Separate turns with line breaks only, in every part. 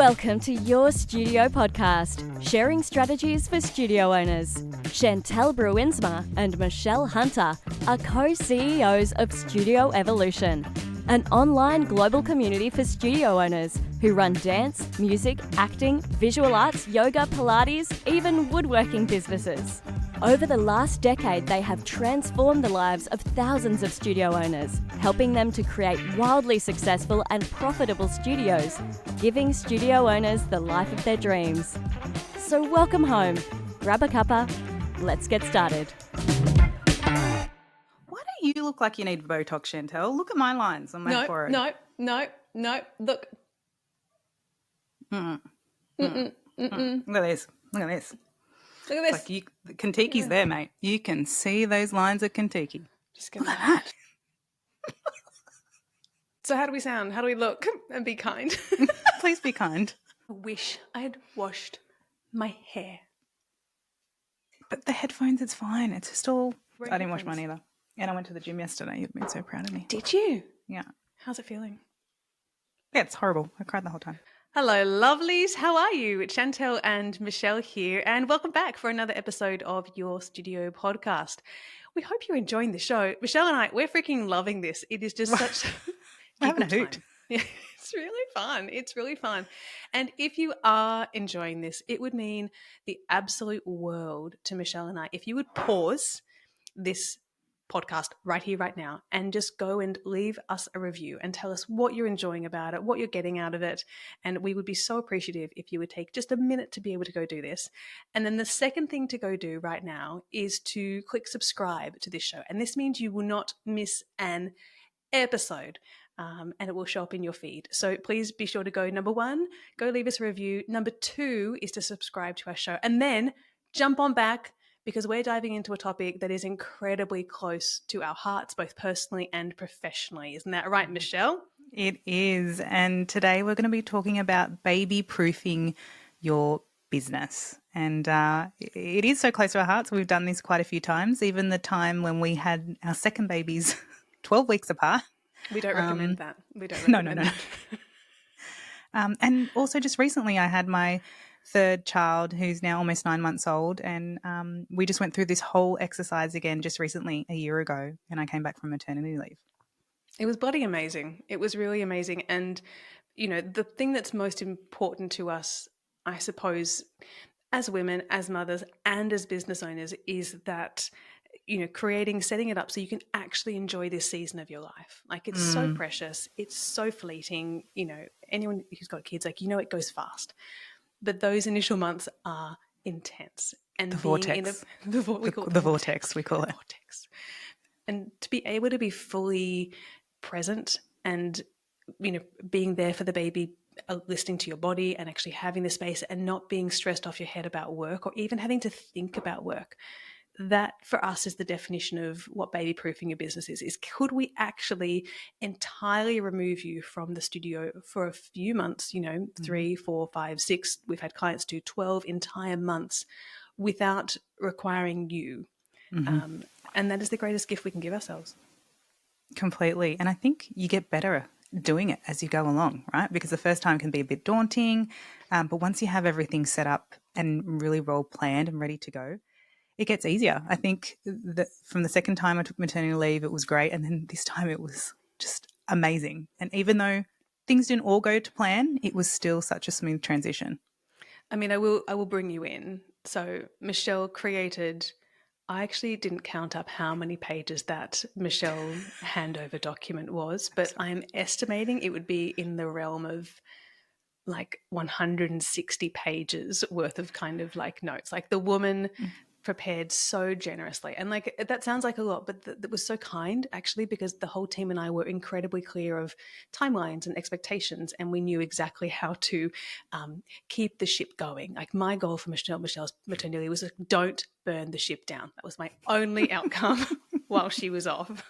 Welcome to Your Studio Podcast, sharing strategies for studio owners. Chantelle Michelle and Michelle Hunter are co-CEOs of Studio Evolution, an online global community for studio owners who run dance, music, acting, visual arts, yoga, Pilates, even woodworking businesses. Over the last decade, they have transformed the lives of thousands of studio owners, helping them to create wildly successful and profitable studios, giving studio owners the life of their dreams. So welcome home, grab a cuppa, let's get started.
Why don't you look like you need Botox, Chantelle? Look at my lines on my forehead.
No, look.
Look at this.
Look at this.
Like Kentucky's there, mate. You can see those lines of Kentucky.
Just gonna...
Look at that.
So how do we sound? How do we look? And be kind.
Please be kind.
I wish I had washed my hair.
But the headphones, it's fine. It's just all...
Wearing
I didn't wash
headphones.
mine either. And I went to the gym yesterday. You've been so proud of me.
Did you?
Yeah.
How's it feeling?
Yeah, it's horrible. I cried the whole time.
Hello, lovelies. How are you? It's Chantelle and Michelle here, and welcome back for another episode of Your Studio Podcast. We hope you're enjoying the show. Michelle and I, we're freaking loving this. It is just such...
We're having a hoot.
Yeah, it's really fun. It's really fun. And if you are enjoying this, it would mean the absolute world to Michelle and I if you would pause this podcast right here, right now, and just go and leave us a review and tell us what you're enjoying about it, what you're getting out of it. And we would be so appreciative if you would take just a minute to be able to go do this. And then the second thing to go do right now is to click subscribe to this show. And this means you will not miss an episode. And it will show up in your feed. So please be sure to go, number one, go leave us a review. Number two is to subscribe to our show. And then jump on back, because we're diving into a topic that is incredibly close to our hearts, both personally and professionally. Isn't that right, Michelle?
It is. And today we're going to be talking about baby-proofing your business. And it is so close to our hearts. We've done this quite a few times, even the time when we had our second babies 12 weeks apart.
We don't recommend that. We don't
No.
recommend that.
And also just recently I had my third child, who's now almost 9 months old, and we just went through this whole exercise again just recently, a year ago, and I came back from maternity leave.
It was bloody amazing. It was really amazing. And, you know, the thing that's most important to us, I suppose, as women, as mothers, and as business owners is that, you know, setting it up so you can actually enjoy this season of your life. Like, it's so precious. It's so fleeting. You know, anyone who's got kids, like, you know, it goes fast. But those initial months are intense. And
The vortex. We call it.
Vortex. And to be able to be fully present and, you know, being there for the baby, listening to your body and actually having the space and not being stressed off your head about work or even having to think about work. That for us is the definition of what baby proofing your business is could we actually entirely remove you from the studio for a few months, you know, 3, 4, 5, 6, we've had clients do 12 entire months without requiring you. And that is the greatest gift we can give ourselves.
Completely. And I think you get better doing it as you go along, right? Because the first time can be a bit daunting, but once you have everything set up and really well planned and ready to go, it gets easier. I think that from the second time I took maternity leave, it was great. And then this time it was just amazing. And even though things didn't all go to plan, it was still such a smooth transition.
I mean, I will bring you in. So Michelle created, I actually didn't count up how many pages that Michelle handover document was, but I am estimating it would be in the realm of like 160 pages worth of kind of like notes. Like the woman prepared so generously, and like that sounds like a lot, but that was so kind actually, because the whole team and I were incredibly clear of timelines and expectations, and we knew exactly how to keep the ship going. Like my goal for Michelle's maternity leave was like, don't burn the ship down. That was my only outcome while she was off.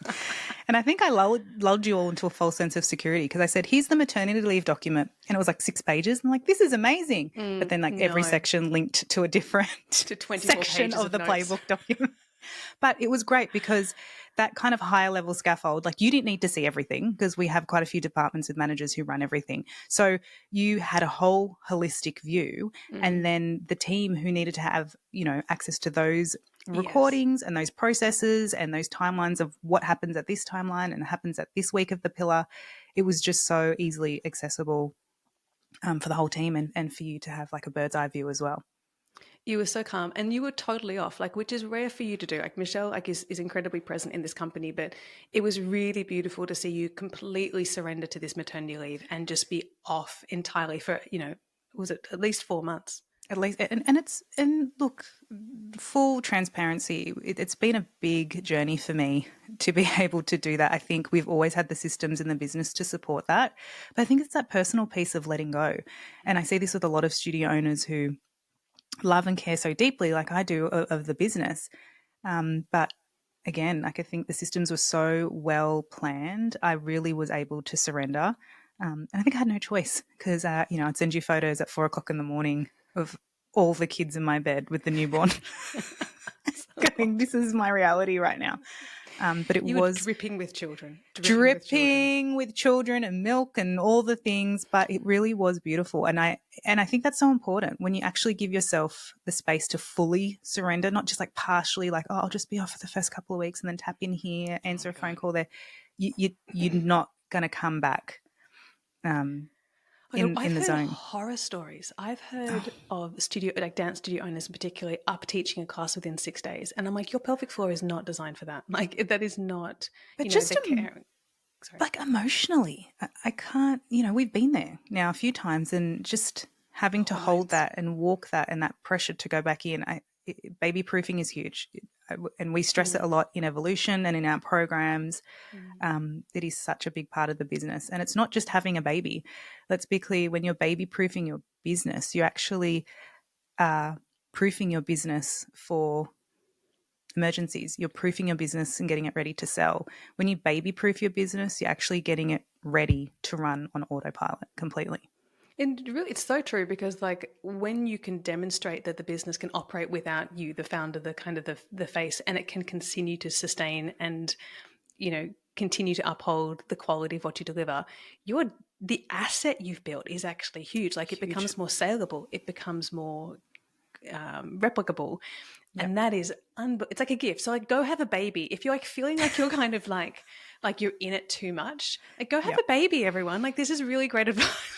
And I think I lulled you all into a false sense of security, because I said, here's the maternity leave document. And it was like 6 pages. I'm like, this is amazing. But then like every section linked to a different
to 24
section
pages
of the
notes.
Playbook document. But it was great because that kind of higher level scaffold, like you didn't need to see everything because we have quite a few departments with managers who run everything. So you had a whole holistic view, and then the team who needed to have, access to those recordings and those processes and those timelines of what happens at this timeline and happens at this week of the pillar. It was just so easily accessible for the whole team and for you to have like a bird's eye view as well.
You were so calm and you were totally off, like, which is rare for you to do. Like Michelle, like is incredibly present in this company, but it was really beautiful to see you completely surrender to this maternity leave and just be off entirely for, was it at least 4 months?
At least, and look, full transparency, it's been a big journey for me to be able to do that. I think we've always had the systems in the business to support that, but I think it's that personal piece of letting go. And I see this with a lot of studio owners who love and care so deeply, like I do, of the business. But again, like I think the systems were so well planned, I really was able to surrender. And I think I had no choice because, I'd send you photos at 4 o'clock in the morning of all the kids in my bed with the newborn. Going, this is my reality right now. But
you
was
were dripping with children.
Dripping with children and milk and all the things, but it really was beautiful. And I think that's so important when you actually give yourself the space to fully surrender, not just like partially, like, oh, I'll just be off for the first couple of weeks and then tap in here, answer a phone call there. You're not going to come back in the zone.
I've heard horror stories. I've heard of dance studio owners, particularly, up teaching a class within 6 days, and I'm like, your pelvic floor is not designed for that. Like that is not.
But just like emotionally, I can't. We've been there now a few times, and just having to hold that and walk that and that pressure to go back in. Baby proofing is huge. And we stress it a lot in evolution and in our programs. It is such a big part of the business. And it's not just having a baby. Let's be clear, when you're baby proofing your business, you actually are proofing your business for emergencies. You're proofing your business and getting it ready to sell. When you baby proof your business, you're actually getting it ready to run on autopilot completely.
And really, it's so true because, like, when you can demonstrate that the business can operate without you, the founder, the kind of the face, and it can continue to sustain and, continue to uphold the quality of what you deliver, the asset you've built is actually huge. Like, it becomes more saleable, it becomes more replicable. Yep. And that is, it's like a gift. So like, go have a baby. If you're like feeling like you're kind of like you're in it too much, like go have a baby, everyone. Like this is really great advice.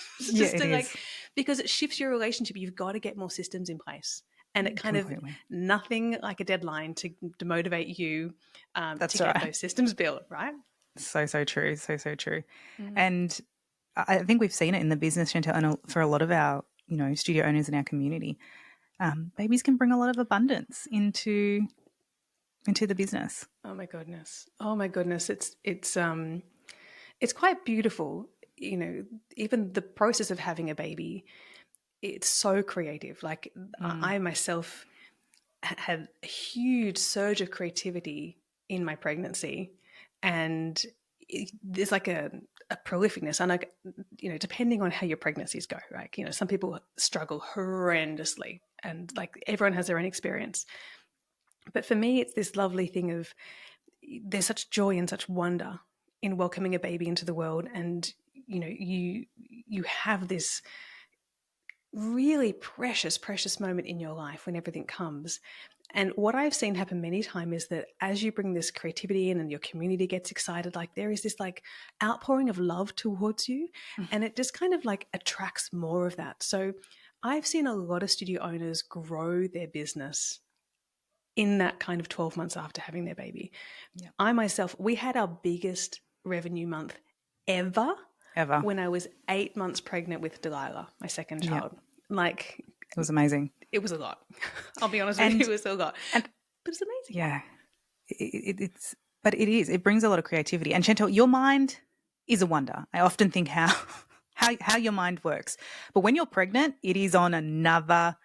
Because it shifts your relationship. You've got to get more systems in place. And it kind of nothing like a deadline to motivate you get those systems built, right?
So true. So true. And I think we've seen it in the business, Chantelle, and for a lot of our, studio owners in our community. Babies can bring a lot of abundance into the business.
Oh my goodness. It's quite beautiful. Even the process of having a baby, it's so creative. Like I myself had a huge surge of creativity in my pregnancy, and there's like a prolificness, and like depending on how your pregnancies go, right? Some people struggle horrendously, and like everyone has their own experience. But for me, it's this lovely thing of there's such joy and such wonder in welcoming a baby into the world, and you have this really precious moment in your life when everything comes. And what I've seen happen many times is that as you bring this creativity in and your community gets excited, like there is this like outpouring of love towards you, and it just kind of like attracts more of that. So I've seen a lot of studio owners grow their business in that kind of 12 months after having their baby. Yeah. I myself, we had our biggest revenue month ever when I was 8 months pregnant with Delilah, my second child. Like
it was amazing.
It was a lot. I'll be honest with you, it was a lot. But it's amazing.
Yeah. It brings a lot of creativity. And Chantelle, your mind is a wonder. I often think how your mind works. But when you're pregnant, it is on another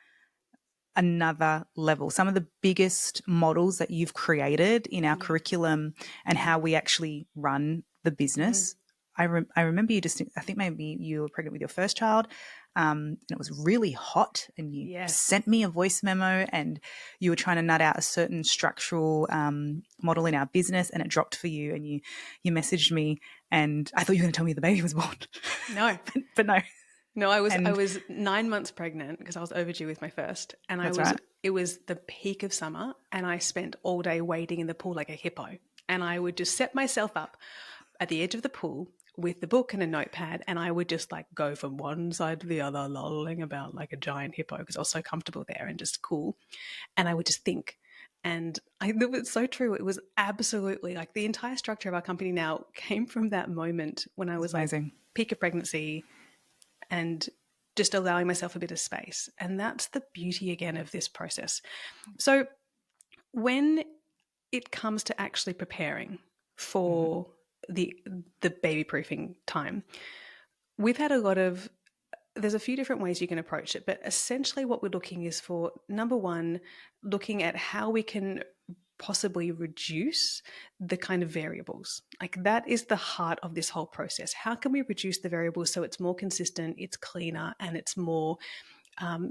level. Some of the biggest models that you've created in our curriculum and how we actually run the business. I remember I think maybe you were pregnant with your first child. and it was really hot, and you
Yes.
sent me a voice memo, and you were trying to nut out a certain structural model in our business, and it dropped for you, and you messaged me, and I thought you were going to tell me the baby was born.
No.
but no.
No, I was 9 months pregnant because I was overdue with my first, and
That's right.
it was the peak of summer, and I spent all day wading in the pool like a hippo, and I would just set myself up at the edge of the pool with the book and a notepad, and I would just like go from one side to the other, lolling about like a giant hippo because I was so comfortable there and just cool, and I would just think. And it was so true. It was absolutely like the entire structure of our company now came from that moment when I was like
Amazing.
peak of pregnancy and just allowing myself a bit of space. And that's the beauty again of this process. So when it comes to actually preparing for the baby proofing time, we've had there's a few different ways you can approach it, but essentially what we're looking is for, number one, looking at how we can possibly reduce the kind of variables. Like that is the heart of this whole process. How can we reduce the variables so it's more consistent, it's cleaner, and it's more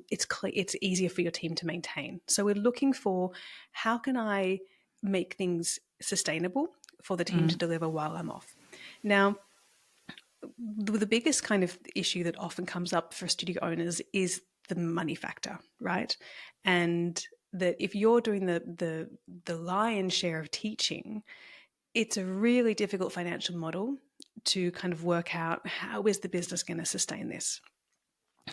it's easier for your team to maintain. So we're looking for how can I make things sustainable for the team to deliver while I'm off. Now, the biggest kind of issue that often comes up for studio owners is the money factor, right? And that if you're doing the lion's share of teaching, it's a really difficult financial model to kind of work out how is the business going to sustain this,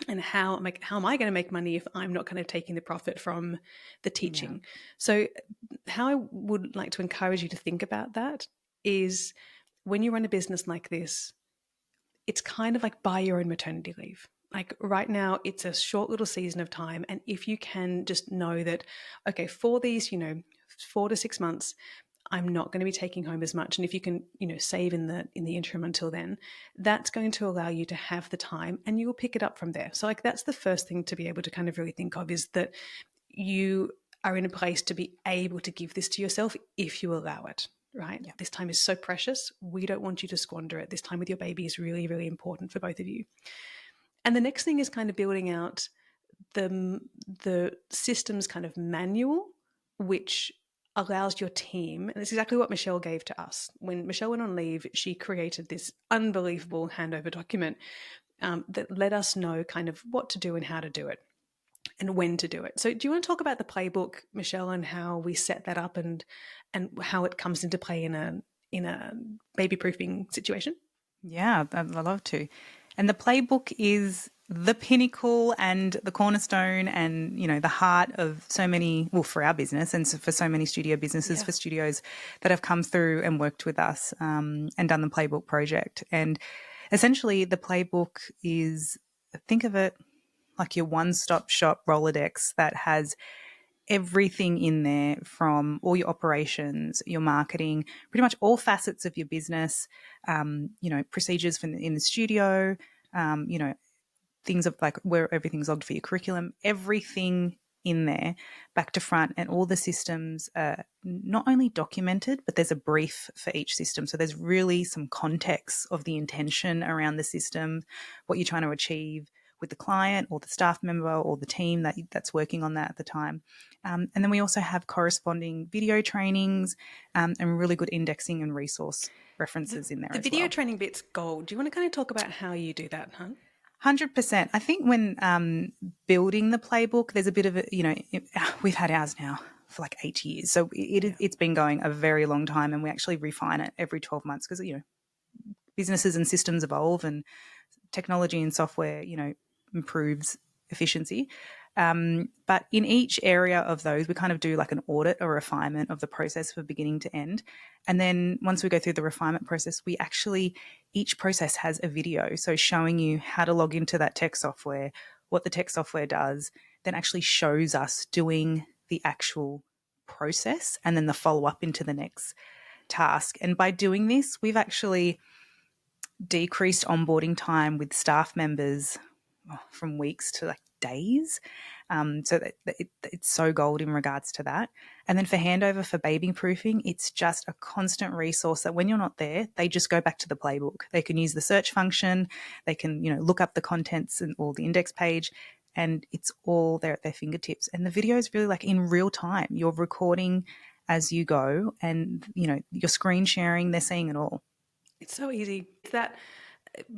and how am I going to make money if I'm not kind of taking the profit from the teaching? Yeah. So how I would like to encourage you to think about that is when you run a business like this, it's kind of like buy your own maternity leave. Like right now, it's a short little season of time. And if you can just know that, okay, for these, 4 to 6 months, I'm not going to be taking home as much. And if you can, save in the interim until then, that's going to allow you to have the time and you will pick it up from there. So like that's the first thing to be able to kind of really think of, is that you are in a place to be able to give this to yourself if you allow it. Right? Yeah. This time is so precious. We don't want you to squander it. This time with your baby is really, really important for both of you. And the next thing is kind of building out the systems kind of manual, which allows your team, and it's exactly what Michelle gave to us. When Michelle went on leave, she created this unbelievable handover document that let us know kind of what to do and how to do it, and when to do it. So do you want to talk about the playbook, Michelle, and how we set that up and how it comes into play in a baby proofing situation?
Yeah, I'd love to. And the playbook is the pinnacle and the cornerstone and, the heart of so many, well, for our business and for so many studio businesses, for studios that have come through and worked with us and done the playbook project. And essentially the playbook is, think of it like your one-stop shop Rolodex that has everything in there, from all your operations, your marketing, pretty much all facets of your business, procedures in the studio, things of like where everything's logged for your curriculum, everything in there, back to front, and all the systems are not only documented, but there's a brief for each system. So there's really some context of the intention around the system, what you're trying to achieve with the client or the staff member or the team that's working on that at the time. And then we also have corresponding video trainings and really good indexing and resource references in there as well.
The video training bit's gold. Do you want to kind of talk about how you do that, huh?
100%. I think when building the playbook, there's a bit of we've had ours now for like 8 years. So it's been going a very long time, and we actually refine it every 12 months because, businesses and systems evolve and technology and software, improves efficiency. But in each area of those, we kind of do like an audit or refinement of the process from beginning to end. And then once we go through the refinement process, each process has a video. So showing you how to log into that tech software, what the tech software does, then actually shows us doing the actual process and then the follow-up into the next task. And by doing this, we've actually decreased onboarding time with staff members from weeks to like days. So it's so gold in regards to that. And then for handover for baby proofing, it's just a constant resource that when you're not there, they just go back to the playbook. They can use the search function. They can, look up the contents and all the index page, and it's all there at their fingertips. And the video is really like in real time. You're recording as you go, and, you're screen sharing. They're seeing it all.
It's so easy. It's that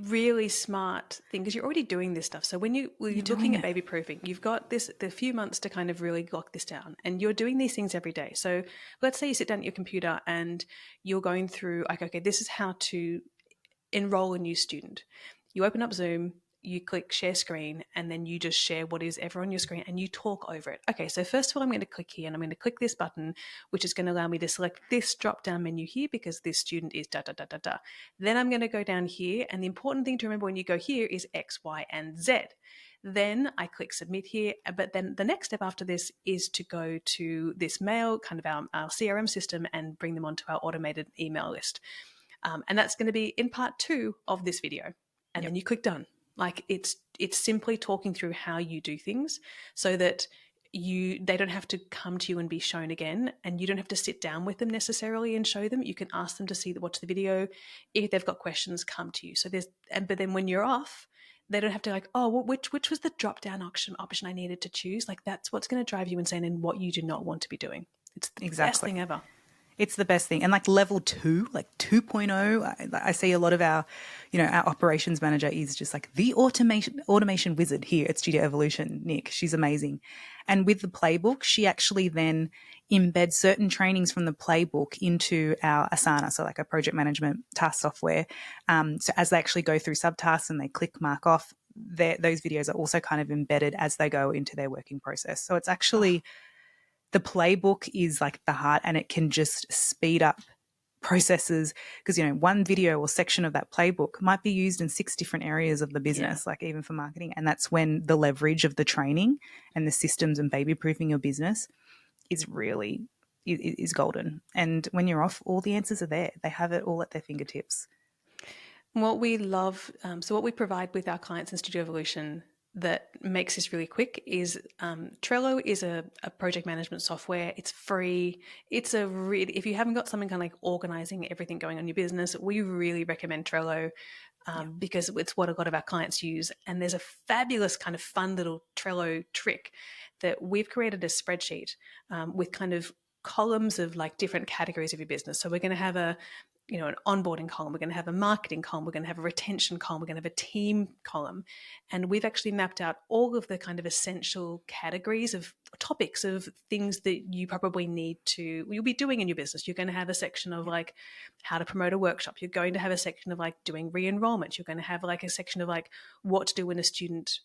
really smart thing because you're already doing this stuff. So when you're looking at baby proofing, you've got the few months to kind of really lock this down, and you're doing these things every day. So let's say you sit down at your computer and you're going through like, okay, this is how to enroll a new student. You open up Zoom, you click share screen, and then you just share what is ever on your screen and you talk over it. Okay, so first of all, I'm going to click here and I'm going to click this button, which is going to allow me to select this drop-down menu here because this student is da, da, da, da, da. Then I'm going to go down here, and the important thing to remember when you go here is X, Y, and Z. Then I click submit here, but then the next step after this is to go to this mail, kind of our CRM system, and bring them onto our automated email list. And that's going to be in part 2 of this video. And then you click done. Like it's simply talking through how you do things so that they don't have to come to you and be shown again, and you don't have to sit down with them necessarily and show them. You can ask them to watch the video. If they've got questions, come to you. So but then when you're off, they don't have to like, oh, well, which was the drop down option I needed to choose. Like that's what's going to drive you insane and what you do not want to be doing. It's the best thing ever.
It's the best thing. And like level 2, like 2.0, I see a lot of our operations manager is just like the automation wizard here at Studio Evolution, Nick. She's amazing. And with the Playbook, she actually then embeds certain trainings from the Playbook into our Asana, so like a project management task software. So as they actually go through subtasks and they click mark off, those videos are also kind of embedded as they go into their working process. So it's actually... The Playbook is like the heart, and it can just speed up processes because, one video or section of that playbook might be used in 6 different areas of the business, like even for marketing. And that's when the leverage of the training and the systems and baby proofing your business is really is golden. And when you're off, all the answers are there. They have it all at their fingertips.
What we love, so what we provide with our clients in Studio Evolution that makes this really quick is Trello is a project management software. It's free. It's if you haven't got something kind of like organizing everything going on in your business, we really recommend Trello because it's what a lot of our clients use. And there's a fabulous kind of fun little Trello trick that we've created a spreadsheet with kind of columns of like different categories of your business. So we're going to have an onboarding column, we're going to have a marketing column, we're going to have a retention column, we're going to have a team column. And we've actually mapped out all of the kind of essential categories of topics of things that you probably you'll be doing in your business. You're going to have a section of like how to promote a workshop. You're going to have a section of like doing re-enrollment. You're going to have like a section of like what to do when a student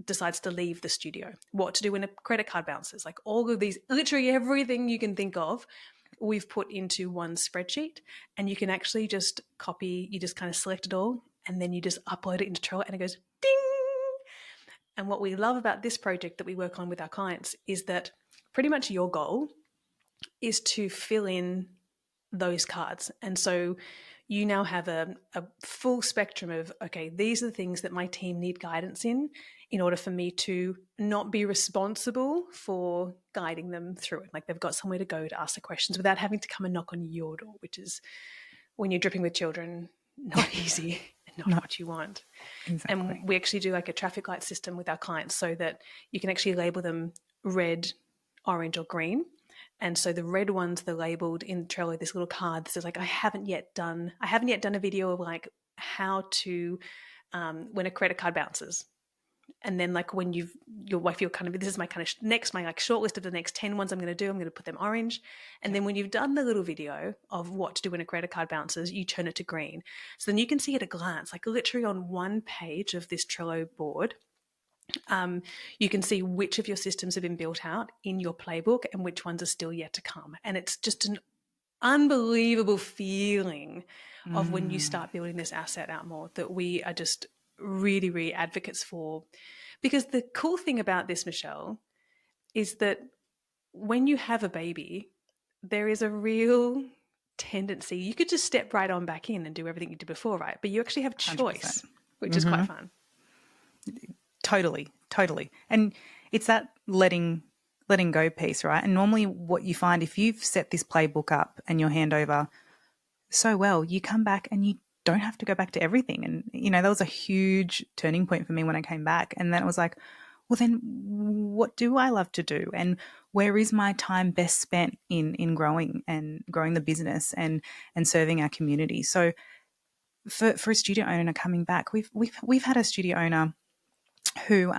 decides to leave the studio, what to do when a credit card bounces, like all of these, literally everything you can think of, we've put into one spreadsheet. And you can actually just you just kind of select it all, and then you just upload it into Trello and it goes ding. And what we love about this project that we work on with our clients is that pretty much your goal is to fill in those cards. And so you now have a full spectrum of, okay, these are the things that my team need guidance in order for me to not be responsible for guiding them through it. Like they've got somewhere to go to ask the questions without having to come and knock on your door, which is, when you're dripping with children, not easy and not what you want.
Exactly.
And we actually do like a traffic light system with our clients so that you can actually label them red, orange, or green. And so the red ones, they're labeled in Trello, this little card that says like, I haven't yet done a video of like how to, when a credit card bounces. And then like when your wife, you're kind of, this is my kind of my like short list of the next 10 ones I'm going to do. I'm going to put them orange. And then when you've done the little video of what to do when a credit card bounces, you turn it to green. So then you can see at a glance, like literally on one page of this Trello board, you can see which of your systems have been built out in your playbook and which ones are still yet to come. And it's just an unbelievable feeling of when you start building this asset out more, that we are just really, really advocates for. Because the cool thing about this, Michelle, is that when you have a baby, there is a real tendency, you could just step right on back in and do everything you did before, right? But you actually have choice, 100%. Which is quite fun.
Totally. And it's that letting go piece, right? And normally what you find, if you've set this playbook up and your handover so well, you come back and you don't have to go back to everything. And, that was a huge turning point for me when I came back. And then it was like, well, then what do I love to do? And where is my time best spent in growing the business and serving our community? So for a studio owner coming back, we've had a studio owner who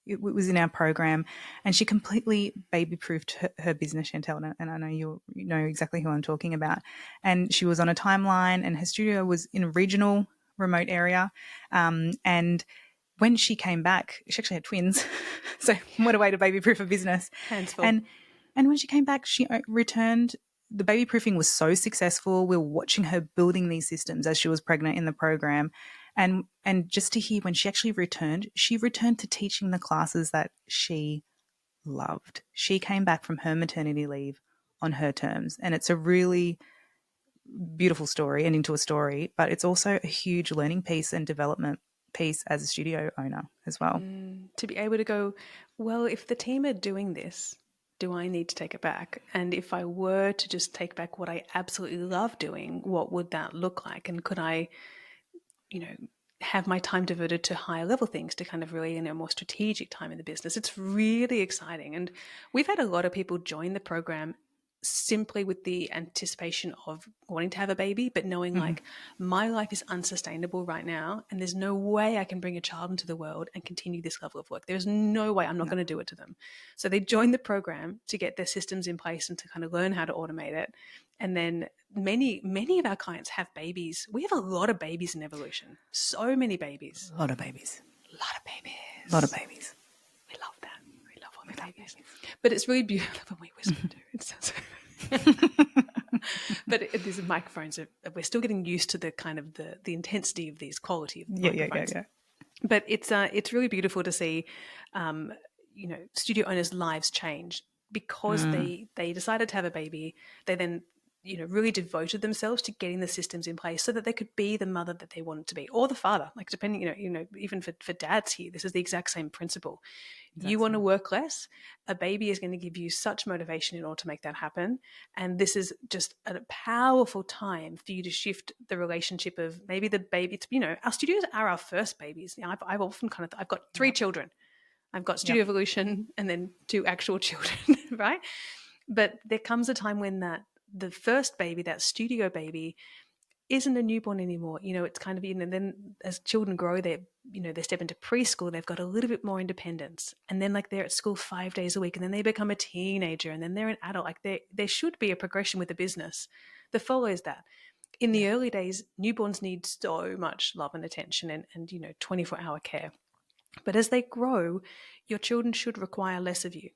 it was in our program, and she completely baby-proofed her business, Chantelle, and I know you know exactly who I'm talking about. And she was on a timeline, and her studio was in a regional, remote area. And when she came back, she actually had twins, so what a way to baby-proof a business.
Hands full.
And when she came back, she returned. The baby proofing was so successful. We were watching her building these systems as she was pregnant in the program. And just to hear when she actually returned, she returned to teaching the classes that she loved. She came back from her maternity leave on her terms. And it's a really beautiful story, ending to a story, but it's also a huge learning piece and development piece as a studio owner as well.
To be able to go, well, if the team are doing this, do I need to take it back? And if I were to just take back what I absolutely love doing, what would that look like? And could I, have my time devoted to higher level things, to kind of really, more strategic time in the business? It's really exciting. And we've had a lot of people join the program simply with the anticipation of wanting to have a baby, but knowing like my life is unsustainable right now and there's no way I can bring a child into the world and continue this level of work. There's no way. I'm not going to do it to them. So they join the program to get their systems in place and to kind of learn how to automate it. And then many of our clients have babies. We have a lot of babies in Evolution. So many babies.
A lot of babies.
A lot of babies.
A lot of babies.
We love that. We love all the babies. But it's really beautiful when we whisper too. It sounds but these microphones we're still getting used to the kind of the intensity of these quality of microphones.
Yeah.
But it's really beautiful to see studio owners' lives change because they decided to have a baby. They then really devoted themselves to getting the systems in place so that they could be the mother that they wanted to be, or the father, like depending, even for dads here, this is the exact same principle. Exactly. You want to work less, a baby is going to give you such motivation in order to make that happen. And this is just a powerful time for you to shift the relationship of maybe the baby, our studios are our first babies. I've often I've got 3 children. I've got Studio Evolution and then 2 actual children, right? But there comes a time when the first baby, that studio baby, isn't a newborn anymore. It's kind of, then as children grow, they step into preschool, they've got a little bit more independence. And then like they're at school 5 days a week and then they become a teenager and then they're an adult. Like there should be a progression with the business that follows that. In the early days, newborns need so much love and attention and 24-hour care. But as they grow, your children should require less of you.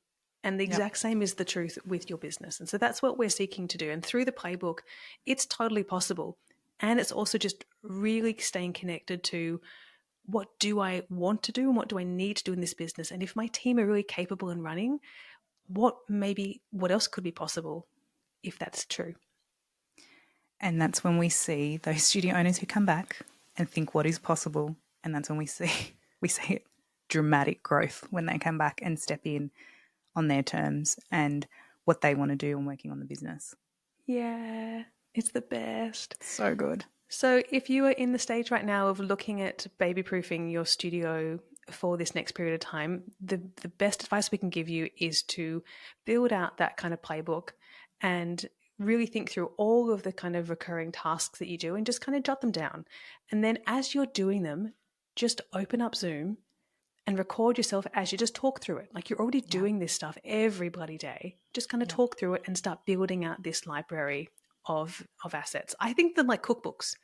And the exact same is the truth with your business. And so that's what we're seeking to do. And through the playbook, it's totally possible. And it's also just really staying connected to what do I want to do and what do I need to do in this business? And if my team are really capable and running, what else could be possible if that's true?
And that's when we see those studio owners who come back and think what is possible. And that's when we see dramatic growth when they come back and step in on their terms and what they want to do and working on the business.
Yeah, it's the best.
So good.
So if you are in the stage right now of looking at baby-proofing your studio for this next period of time, the best advice we can give you is to build out that kind of playbook and really think through all of the kind of recurring tasks that you do and just kind of jot them down. And then as you're doing them, just open up Zoom and record yourself as you just talk through it. Like you're already doing this stuff every bloody day. Just kind of talk through it and start building out this library of assets. I think them like cookbooks.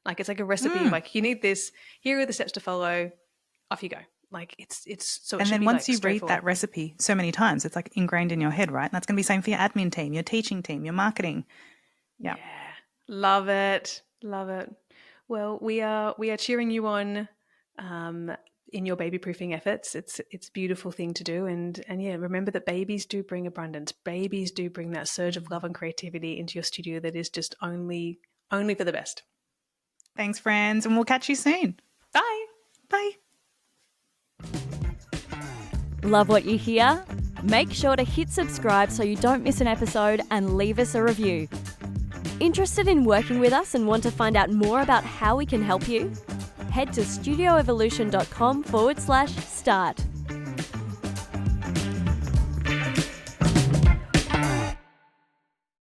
Like it's like a recipe. Like you need this. Here are the steps to follow. Off you go. Like it's so.
And then once you read that recipe so many times, it's like ingrained in your head, right? And that's going to be the same for your admin team, your teaching team, your marketing. Yeah.
Love it. Love it. Well, we are cheering you on. In your baby proofing efforts. It's a beautiful thing to do. And remember that babies do bring abundance. Babies do bring that surge of love and creativity into your studio that is just only for the best.
Thanks, friends. And we'll catch you soon.
Bye.
Bye.
Love what you hear? Make sure to hit subscribe so you don't miss an episode and leave us a review. Interested in working with us and want to find out more about how we can help you? Head to studioevolution.com/start.